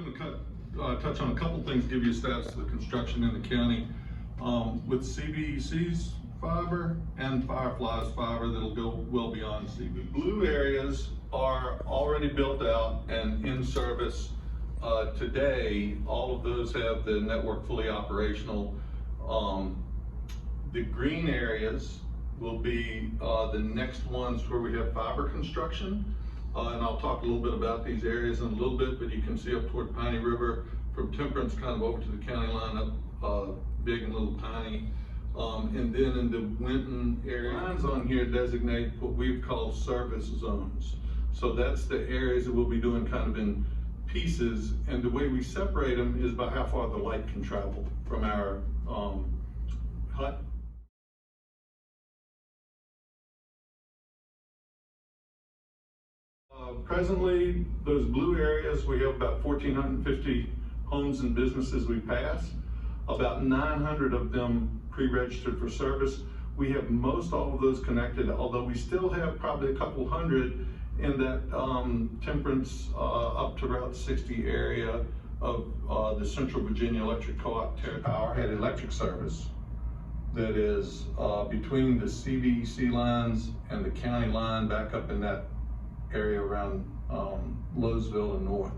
going to touch on a couple things, give you a status of the construction in the county. With CVEC's fiber and Firefly's fiber that'll go well beyond CB. Blue areas are already built out and in service today. All of those have the network fully operational. The green areas will be the next ones where we have fiber construction. And I'll talk a little bit about these areas in a little bit, but you can see up toward Piney River, from Temperance kind of over to the county line, up Big and Little Piney. And then in the Winton area, lines on here designate what we've called service zones. So that's the areas that we'll be doing kind of in pieces. And the way we separate them is by how far the light can travel from our hut. Presently, those blue areas, we have about 1,450 homes and businesses we pass. About 900 of them pre-registered for service. We have most all of those connected, although we still have probably a couple hundred in that Temperance up to Route 60 area of the Central Virginia Electric Co-op Power had electric service that is between the CVEC lines and the county line back up in that area around Lowesville and north.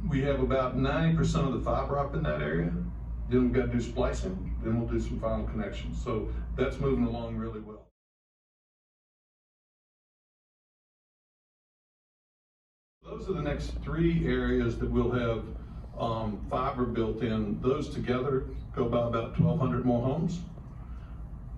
We have about 90% of the fiber up in that area. Then we've got to do splicing, then we'll do some final connections. So that's moving along really well. Those are the next three areas that we'll have fiber built in. Those together go by about 1,200 more homes.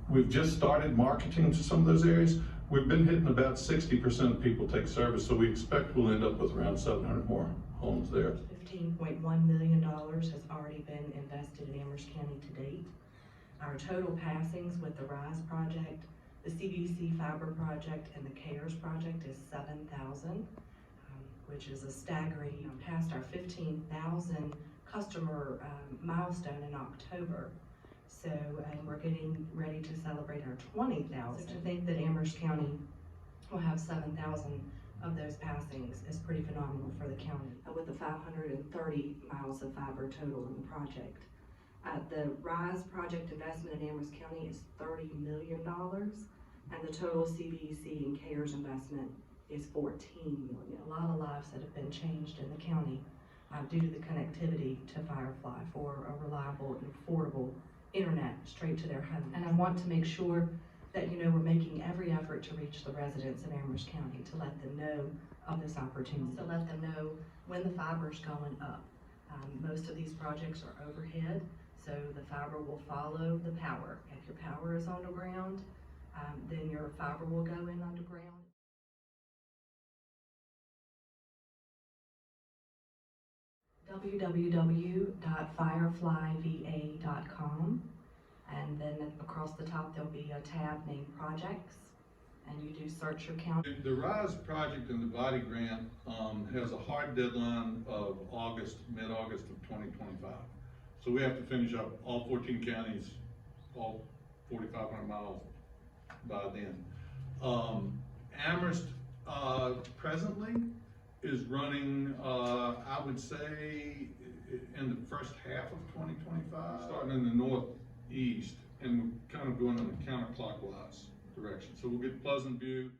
We've just started marketing to some of those areas. We've been hitting about 60% of people take service, so we expect we'll end up with around 700 more homes there. $15.1 million has already been invested in Amherst County to date. Our total passings with the RISE project, the CVC fiber project, and the CARES project is 7,000, which is a staggering, past our 15,000 customer milestone in October. So, and we're getting ready to celebrate our 20,000. So to think that Amherst County will have 7,000 of those passings is pretty phenomenal for the county. With the 530 miles of fiber total in the project. The RISE project investment in Amherst County is $30 million, and the total CVEC and CARES investment is $14 million. A lot of lives that have been changed in the county due to the connectivity to Firefly for a reliable and affordable internet straight to their home. And I want to make sure that we're making every effort to reach the residents of Amherst County to let them know of this opportunity, to let them know when the fiber's going up. Most of these projects are overhead, so the fiber will follow the power. If your power is underground, then your fiber will go in underground. www.fireflyva.com, and then across the top there'll be a tab named Projects, and you do search your county. The RISE project and the body grant has a hard deadline of mid-August of 2025. So we have to finish up all 14 counties, all 4,500 miles by then. Amherst presently is running, I would say, in the first half of 2025, starting in the northeast, and we're kind of going in a counterclockwise direction. So we'll get Pleasant View.